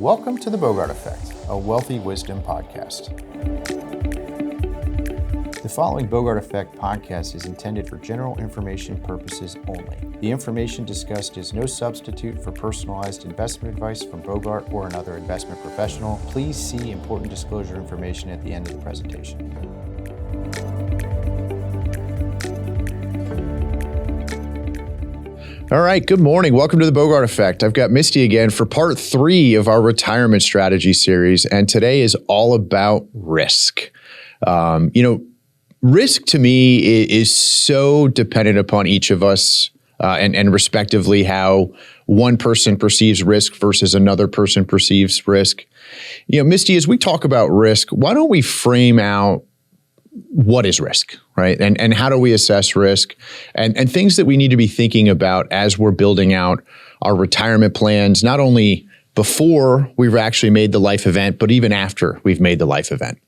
Welcome to the BOGART Effect, a wealthy wisdom podcast. The following BOGART Effect podcast is intended for general information purposes only. The information discussed is no substitute for personalized investment advice from BOGART or another investment professional. Please see important disclosure information at the end of the presentation. All right, good morning. Welcome to the BOGART Effect. I've got Misty again for part 3 of our retirement strategy series, and today is all about risk. Risk to me is so dependent upon each of us and respectively how one person perceives risk versus another person perceives risk. Misty, as we talk about risk, why don't we frame out what is risk, right? And how do we assess risk and things that we need to be thinking about as we're building out our retirement plans, not only before we've actually made the life event, but even after we've made the life event.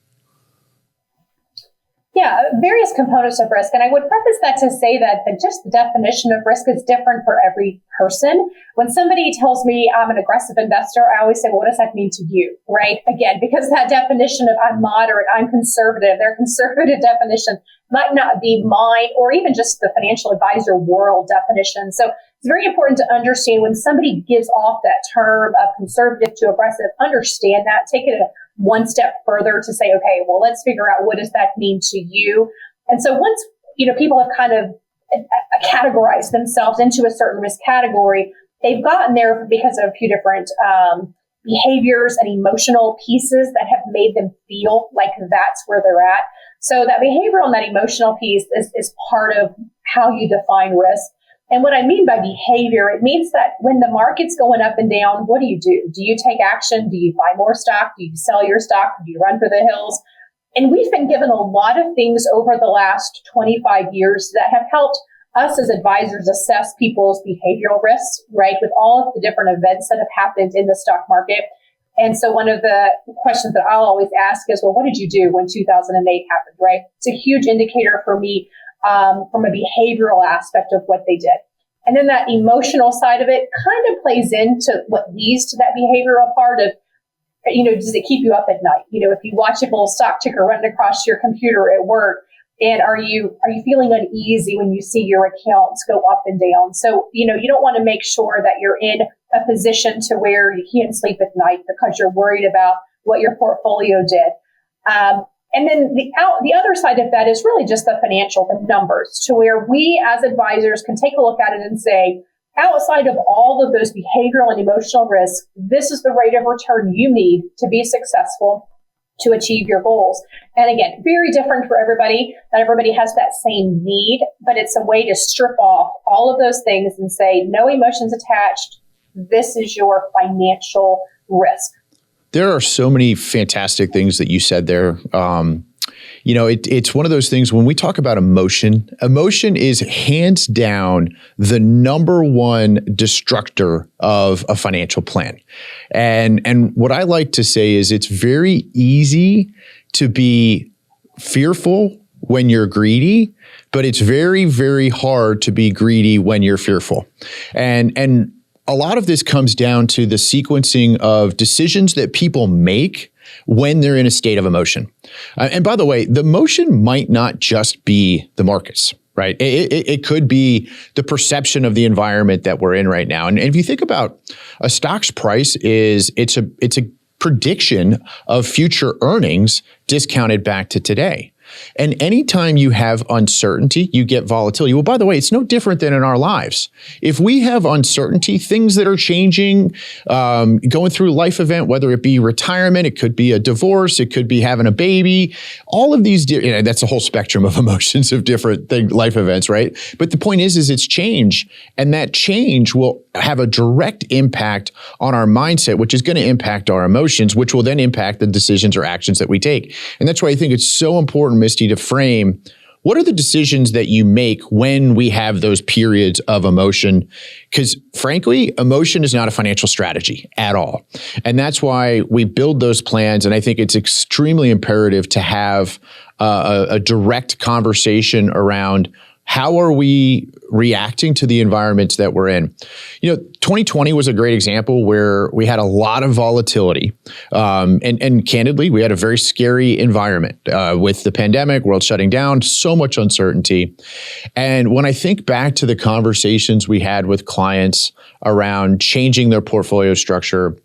Yeah, various components of risk. And I would preface that to say that just the definition of risk is different for every person. When somebody tells me I'm an aggressive investor, I always say, well, what does that mean to you, right? Again, because that definition of I'm moderate, I'm conservative, their conservative definition might not be mine or even just the financial advisor world definition. So it's very important to understand when somebody gives off that term of conservative to aggressive, understand that, take it one step further to say, okay, well, let's figure out what does that mean to you. And so once, people have kind of categorized themselves into a certain risk category, they've gotten there because of a few different behaviors and emotional pieces that have made them feel like that's where they're at. So that behavioral and that emotional piece is part of how you define risk. And what I mean by behavior, it means that when the market's going up and down, what do? Do you take action? Do you buy more stock? Do you sell your stock? Do you run for the hills? And we've been given a lot of things over the last 25 years that have helped us as advisors assess people's behavioral risks, right? With all of the different events that have happened in the stock market. And so one of the questions that I'll always ask is, well, what did you do when 2008 happened, right? It's a huge indicator for me from a behavioral aspect of what they did. And then that emotional side of it kind of plays into what leads to that behavioral part of, does it keep you up at night? If you watch a little stock ticker run across your computer at work, and are you feeling uneasy when you see your accounts go up and down? So, you don't want to make sure that you're in a position to where you can't sleep at night because you're worried about what your portfolio did. And then the other side of that is really just the financial, the numbers, to where we as advisors can take a look at it and say, outside of all of those behavioral and emotional risks, this is the rate of return you need to be successful to achieve your goals. And again, very different for everybody. Not everybody has that same need, but it's a way to strip off all of those things and say, no emotions attached. This is your financial risk. There are so many fantastic things that you said there. It's one of those things when we talk about emotion is hands down the number one destructor of a financial plan. And what I like to say is it's very easy to be fearful when you're greedy, but it's very, very hard to be greedy when you're fearful. And a lot of this comes down to the sequencing of decisions that people make when they're in a state of emotion. And by the way, the emotion might not just be the markets, right? It could be the perception of the environment that we're in right now. And if you think about a stock's price it's a prediction of future earnings discounted back to today. And anytime you have uncertainty, you get volatility. Well, by the way, it's no different than in our lives. If we have uncertainty, things that are changing, going through a life event, whether it be retirement, it could be a divorce, it could be having a baby, all of these, that's a whole spectrum of emotions of different life events, right? But the point is it's change. And that change will have a direct impact on our mindset, which is going to impact our emotions, which will then impact the decisions or actions that we take. And that's why I think it's so important, Misty, to frame what are the decisions that you make when we have those periods of emotion? Because frankly, emotion is not a financial strategy at all. And that's why we build those plans. And I think it's extremely imperative to have a direct conversation around How are we reacting to the environments that we're in? 2020 was a great example where we had a lot of volatility. And candidly, we had a very scary environment with the pandemic, world shutting down, so much uncertainty. And when I think back to the conversations we had with clients around changing their portfolio structure,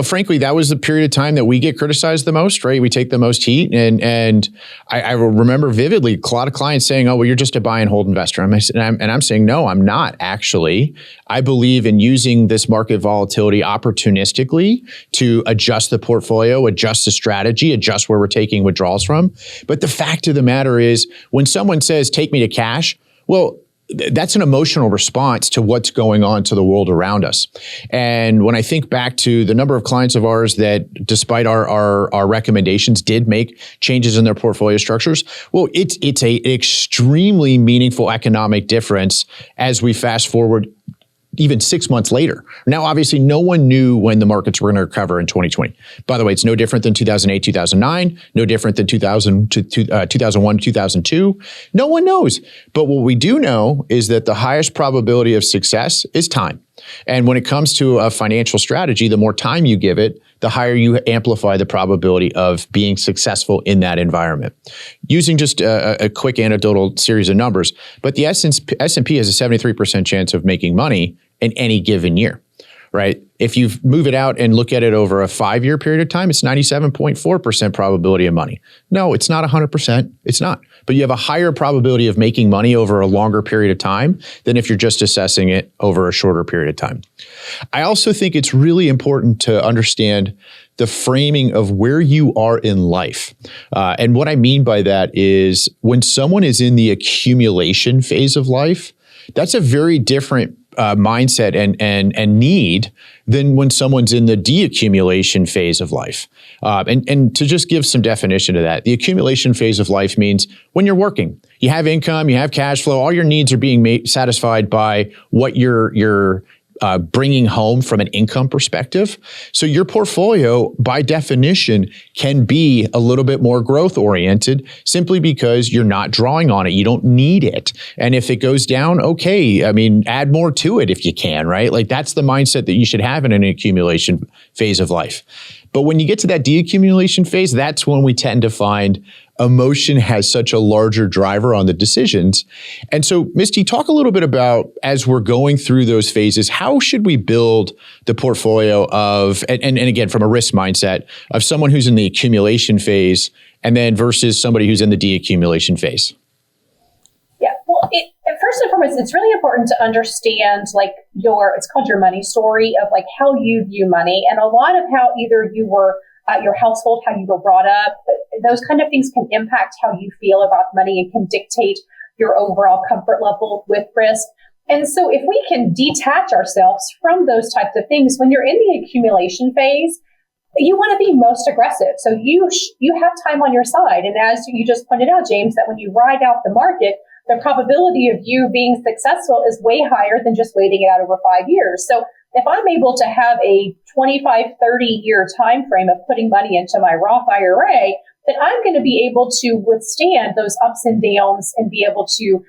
frankly, that was the period of time that we get criticized the most, right? We take the most heat. And I remember vividly a lot of clients saying, oh, well, you're just a buy and hold investor. And I'm saying, no, I'm not actually. I believe in using this market volatility opportunistically to adjust the portfolio, adjust the strategy, adjust where we're taking withdrawals from. But the fact of the matter is, when someone says, take me to cash, well, that's an emotional response to what's going on to the world around us. And when I think back to the number of clients of ours that, despite our recommendations, did make changes in their portfolio structures, well, it's a extremely meaningful economic difference as we fast forward even 6 months later. Now, obviously, no one knew when the markets were going to recover in 2020. By the way, it's no different than 2008, 2009, no different than 2001, 2002. No one knows. But what we do know is that the highest probability of success is time. And when it comes to a financial strategy, the more time you give it, the higher you amplify the probability of being successful in that environment. Using just a quick anecdotal series of numbers, but the S&P has a 73% chance of making money in any given year, right? If you move it out and look at it over a 5-year period of time, it's 97.4% probability of money. No, it's not 100%. It's not. But you have a higher probability of making money over a longer period of time than if you're just assessing it over a shorter period of time. I also think it's really important to understand the framing of where you are in life. And what I mean by that is, when someone is in the accumulation phase of life, that's a very different mindset and need than when someone's in the deaccumulation phase of life. And to just give some definition to that, the accumulation phase of life means when you're working, you have income, you have cash flow, all your needs are being satisfied by what you're bringing home from an income perspective. So your portfolio, by definition, can be a little bit more growth oriented simply because you're not drawing on it. You don't need it. And if it goes down, okay, add more to it if you can, right? Like, that's the mindset that you should have in an accumulation phase of life. But when you get to that deaccumulation phase, that's when we tend to find emotion has such a larger driver on the decisions. And so, Misty, talk a little bit about, as we're going through those phases, how should we build the portfolio of, and again, from a risk mindset, of someone who's in the accumulation phase and then versus somebody who's in the deaccumulation phase? Yeah, well, first and foremost, it's really important to understand it's called your money story of how you view money, and a lot of how either you were your household, how you were brought up, those kind of things can impact how you feel about money and can dictate your overall comfort level with risk. And so if we can detach ourselves from those types of things, when you're in the accumulation phase, you want to be most aggressive. So you have time on your side. And as you just pointed out, James, that when you ride out the market, the probability of you being successful is way higher than just waiting it out over 5 years. So if I'm able to have a 25, 30-year time frame of putting money into my Roth IRA, then I'm going to be able to withstand those ups and downs and be able to,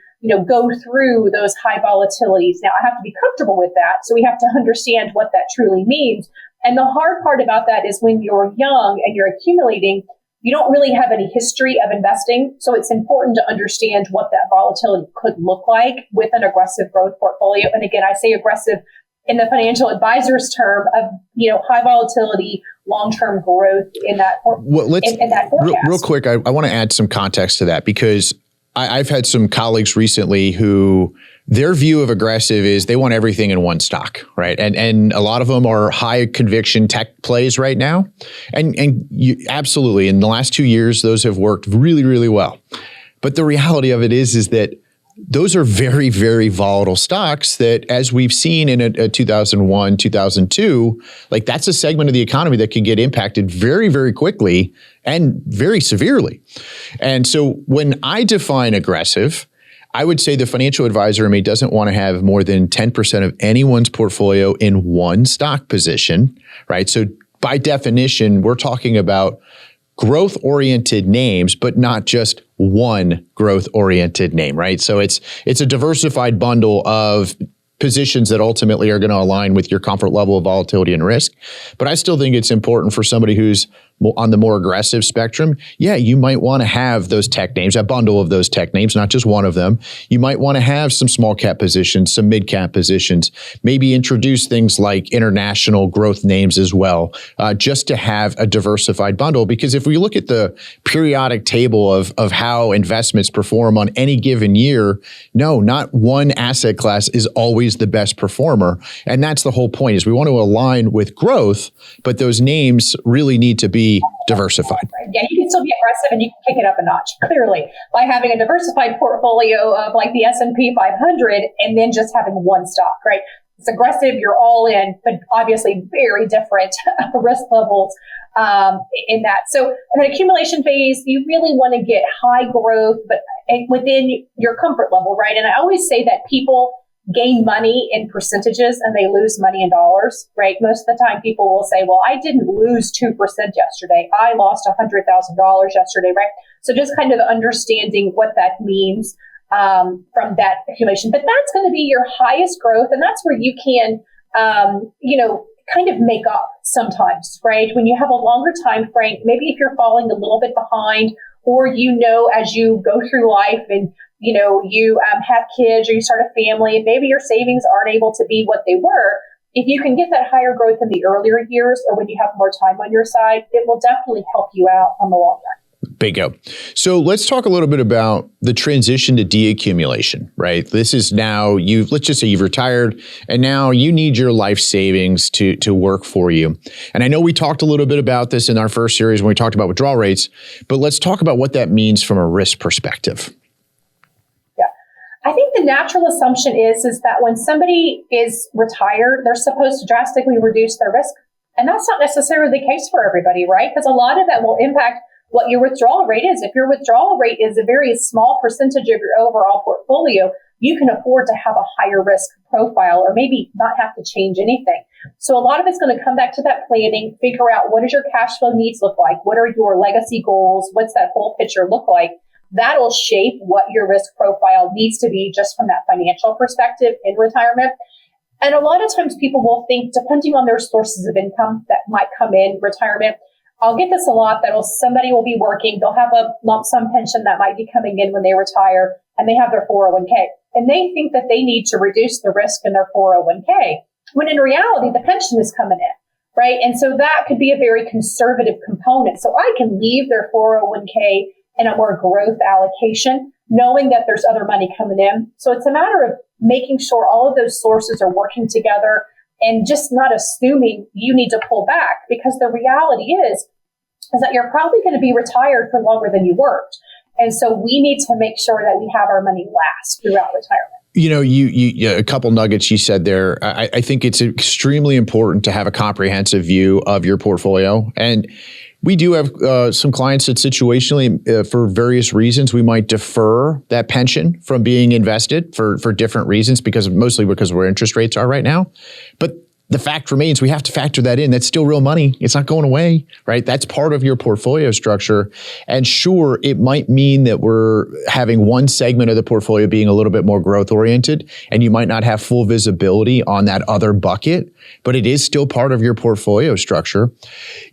go through those high volatilities. Now, I have to be comfortable with that. So we have to understand what that truly means. And the hard part about that is when you're young and you're accumulating, you don't really have any history of investing. So it's important to understand what that volatility could look like with an aggressive growth portfolio. And again, I say aggressive in the financial advisor's term of, high volatility, long-term growth in that, in that forecast. Real quick, I want to add some context to that, because I've had some colleagues recently who their view of aggressive is they want everything in one stock, right? And a lot of them are high conviction tech plays right now. And you, absolutely, in the last 2 years, those have worked really, really well. But the reality of it is that those are very, very volatile stocks that, as we've seen in a 2001, 2002, that's a segment of the economy that can get impacted very, very quickly and very severely. And so when I define aggressive, I would say the financial advisor in me doesn't want to have more than 10% of anyone's portfolio in one stock position, right? So by definition, we're talking about growth-oriented names, but not just one growth oriented name, right? So it's a diversified bundle of positions that ultimately are going to align with your comfort level of volatility and risk. But I still think it's important for somebody who's on the more aggressive spectrum. Yeah, you might want to have those tech names, a bundle of those tech names, not just one of them. You might want to have some small cap positions, some mid cap positions, maybe introduce things like international growth names as well, just to have a diversified bundle. Because if we look at the periodic table of how investments perform on any given year, no, not one asset class is always the best performer. And that's the whole point, is we want to align with growth, but those names really need to be diversified. Yeah, you can still be aggressive and you can kick it up a notch, clearly, by having a diversified portfolio of like the S&P 500 and then just having one stock, right? It's aggressive, you're all in, but obviously very different risk levels in that. So in an accumulation phase, you really want to get high growth, but within your comfort level, right? And I always say that people gain money in percentages and they lose money in dollars, right? Most of the time people will say, well, I didn't lose 2% yesterday. I lost $100,000 yesterday, right? So just kind of understanding what that means from that accumulation. But that's going to be your highest growth. And that's where you can, kind of make up sometimes, right? When you have a longer time frame, maybe if you're falling a little bit behind, or, as you go through life and you have kids or you start a family and maybe your savings aren't able to be what they were. If you can get that higher growth in the earlier years or when you have more time on your side, it will definitely help you out on the long run. Bingo. So let's talk a little bit about the transition to deaccumulation, right? This is now let's just say you've retired and now you need your life savings to work for you. And I know we talked a little bit about this in our first series when we talked about withdrawal rates, but let's talk about what that means from a risk perspective. I think the natural assumption is that when somebody is retired, they're supposed to drastically reduce their risk. And that's not necessarily the case for everybody, right? Because a lot of that will impact what your withdrawal rate is. If your withdrawal rate is a very small percentage of your overall portfolio, you can afford to have a higher risk profile or maybe not have to change anything. So a lot of it's going to come back to that planning, figure out what does your cash flow needs look like? What are your legacy goals? What's that whole picture look like? That'll shape what your risk profile needs to be just from that financial perspective in retirement. And a lot of times people will think, depending on their sources of income that might come in retirement, I'll get this a lot, that somebody will be working, they'll have a lump sum pension that might be coming in when they retire, and they have their 401k. And they think that they need to reduce the risk in their 401k, when in reality, the pension is coming in, right? And so that could be a very conservative component. So I can leave their 401k in a more growth allocation, knowing that there's other money coming in. So it's a matter of making sure all of those sources are working together and just not assuming you need to pull back, because the reality is that you're probably going to be retired for longer than you worked. And so we need to make sure that we have our money last throughout retirement. You a couple nuggets you said there. I think it's extremely important to have a comprehensive view of your portfolio. And we do have some clients that situationally, for various reasons, we might defer that pension from being invested for different reasons, mostly because of where interest rates are right now. But the fact remains, we have to factor that in. That's still real money. It's not going away, right? That's part of your portfolio structure. And sure, it might mean that we're having one segment of the portfolio being a little bit more growth oriented, and you might not have full visibility on that other bucket, but it is still part of your portfolio structure.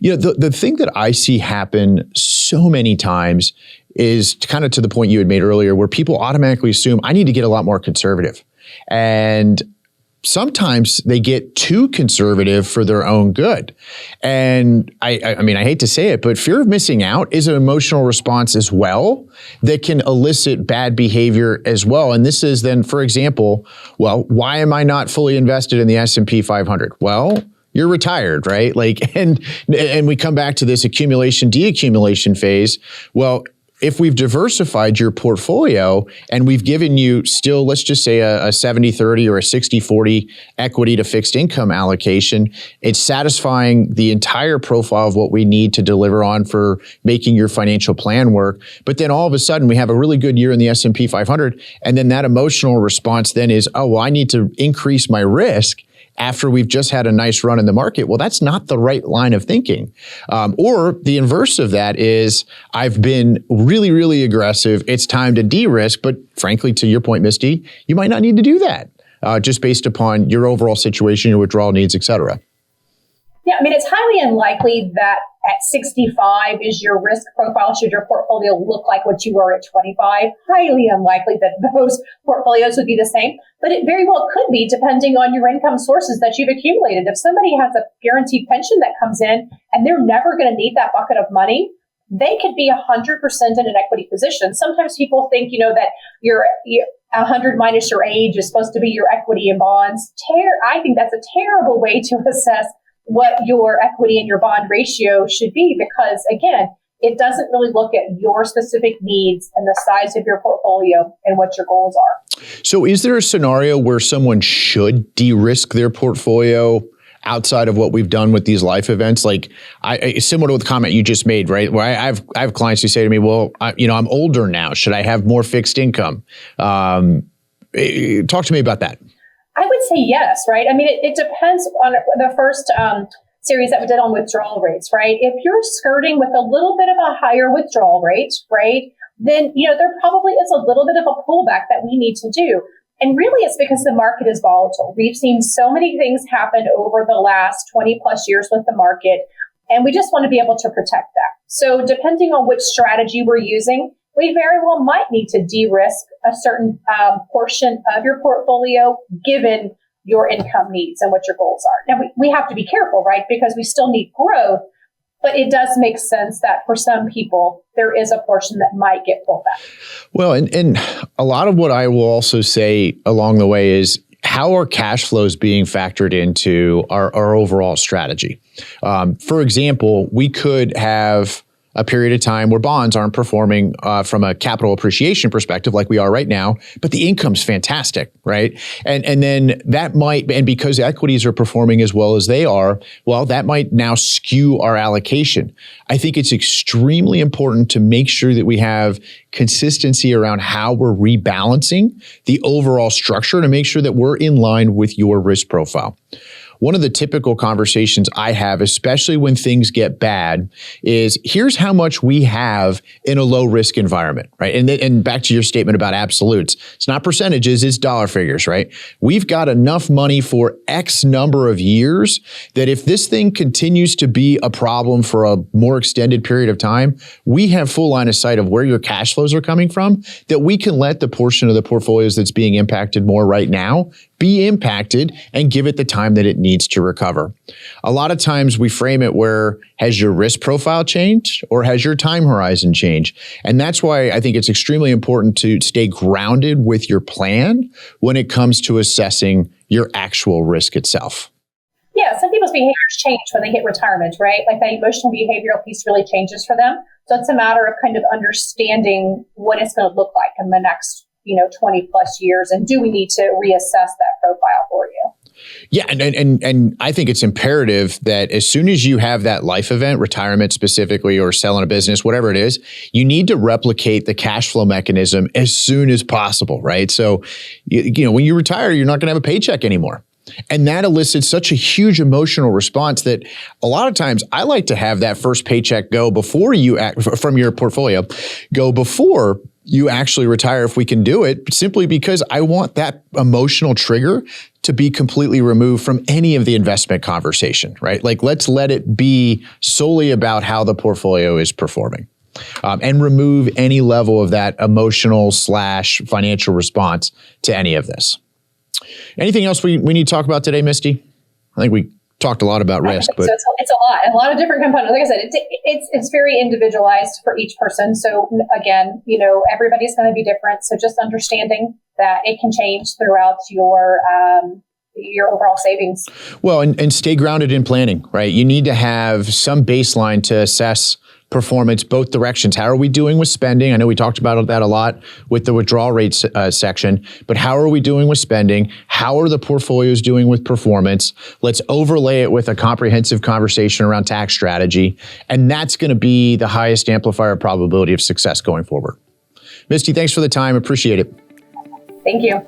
The thing that I see happen so many times is kind of to the point you had made earlier, where people automatically assume I need to get a lot more conservative. And sometimes they get too conservative for their own good. And I hate to say it, but fear of missing out is an emotional response as well that can elicit bad behavior as well. And this is then, for example, well, why am I not fully invested in the S&P 500? Well, you're retired, right? And we come back to this accumulation, deaccumulation phase. Well, if we've diversified your portfolio and we've given you still, let's just say a 70-30 or a 60-40 equity to fixed income allocation, it's satisfying the entire profile of what we need to deliver on for making your financial plan work. But then all of a sudden we have a really good year in the S&P 500. And then that emotional response then is, oh, well, I need to increase my risk. after we've just had a nice run in the market. Well, that's not the right line of thinking. Or the inverse of that is I've been really, really aggressive. It's time to de-risk. But frankly, to your point, Misty, you might not need to do that just based upon your overall situation, your withdrawal needs, et cetera. Yeah, I mean, it's highly unlikely that at 65 is your risk profile should your portfolio look like what you were at 25. Highly unlikely that those portfolios would be the same, but it very well could be depending on your income sources that you've accumulated. If somebody has a guaranteed pension that comes in and they're never going to need that bucket of money, they could be 100% in an equity position. Sometimes people think, that you're 100 minus your age is supposed to be your equity in bonds. I think that's a terrible way to assess what your equity and your bond ratio should be, because again, it doesn't really look at your specific needs and the size of your portfolio and what your goals are. So is there a scenario where someone should de-risk their portfolio outside of what we've done with these life events? Like similar to the comment you just made, right? Where I have clients who say to me, well, I'm older now. Should I have more fixed income? Talk to me about that. I would say yes, right? I mean, it depends on the first series that we did on withdrawal rates, right? If you're skirting with a little bit of a higher withdrawal rate, right, then, there probably is a little bit of a pullback that we need to do. And really, it's because the market is volatile. We've seen so many things happen over the last 20 plus years with the market, and we just want to be able to protect that. So depending on which strategy we're using, we very well might need to de-risk a certain portion of your portfolio given your income needs and what your goals are. Now, we have to be careful, right? Because we still need growth, but it does make sense that for some people, there is a portion that might get pulled back. Well, and a lot of what I will also say along the way is how are cash flows being factored into our overall strategy? For example, we could have a period of time where bonds aren't performing from a capital appreciation perspective like we are right now, but the income's fantastic, right? And then that might, and because equities are performing as well as they are, well, that might now skew our allocation. I think it's extremely important to make sure that we have consistency around how we're rebalancing the overall structure to make sure that we're in line with your risk profile. One of the typical conversations I have, especially when things get bad, is here's how much we have in a low risk environment, right? And back to your statement about absolutes, it's not percentages, it's dollar figures, right? We've got enough money for X number of years that if this thing continues to be a problem for a more extended period of time, we have full line of sight of where your cash flows are coming from, that we can let the portion of the portfolios that's being impacted more right now be impacted and give it the time that it needs to recover. A lot of times we frame it where, has your risk profile changed or has your time horizon changed? And that's why I think it's extremely important to stay grounded with your plan when it comes to assessing your actual risk itself. Yeah, some people's behaviors change when they hit retirement, right? Like that emotional behavioral piece really changes for them. So it's a matter of kind of understanding what it's going to look like in the next 20 plus years. And do we need to reassess that profile for you? Yeah. And I think it's imperative that as soon as you have that life event, retirement specifically, or selling a business, whatever it is, you need to replicate the cash flow mechanism as soon as possible, right? So, when you retire, you're not going to have a paycheck anymore. And that elicits such a huge emotional response that a lot of times I like to have that first paycheck go before you from your portfolio, go before you actually retire if we can do it, simply because I want that emotional trigger to be completely removed from any of the investment conversation, right? Like, let's let it be solely about how the portfolio is performing. And remove any level of that emotional / financial response to any of this. Anything else we need to talk about today, Misty? I think we talked a lot about risk, but so it's a lot of different components. Like I said, it's very individualized for each person. So again, everybody's going to be different. So just understanding that it can change throughout your overall savings. Well, and stay grounded in planning, right? You need to have some baseline to assess performance both directions. How are we doing with spending? I know we talked about that a lot with the withdrawal rates section, but how are we doing with spending? How are the portfolios doing with performance? Let's overlay it with a comprehensive conversation around tax strategy. And that's going to be the highest amplifier probability of success going forward. Misty, thanks for the time. Appreciate it. Thank you.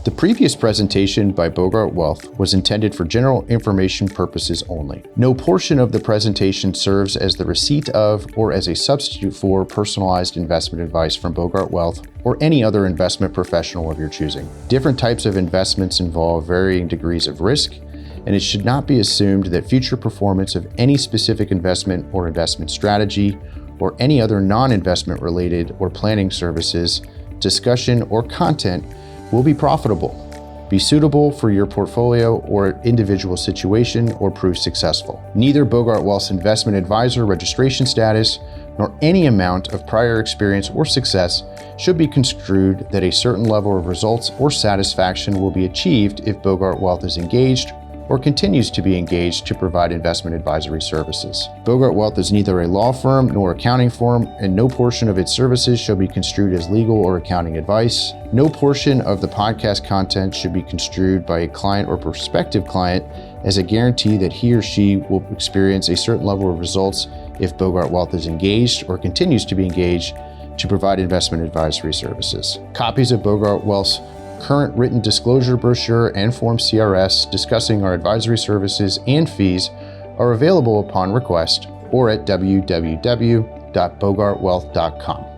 The previous presentation by Bogart Wealth was intended for general information purposes only. No portion of the presentation serves as the receipt of or as a substitute for personalized investment advice from Bogart Wealth or any other investment professional of your choosing. Different types of investments involve varying degrees of risk, and it should not be assumed that future performance of any specific investment or investment strategy or any other non-investment related or planning services, discussion, or content will be profitable, be suitable for your portfolio or individual situation, or prove successful. Neither Bogart Wealth's investment advisor registration status nor any amount of prior experience or success should be construed that a certain level of results or satisfaction will be achieved if Bogart Wealth is engaged or continues to be engaged to provide investment advisory services. Bogart Wealth is neither a law firm nor accounting firm, and no portion of its services shall be construed as legal or accounting advice. No portion of the podcast content should be construed by a client or prospective client as a guarantee that he or she will experience a certain level of results if Bogart Wealth is engaged or continues to be engaged to provide investment advisory services. Copies of Bogart Wealth's current written disclosure brochure and Form CRS discussing our advisory services and fees are available upon request or at www.bogartwealth.com.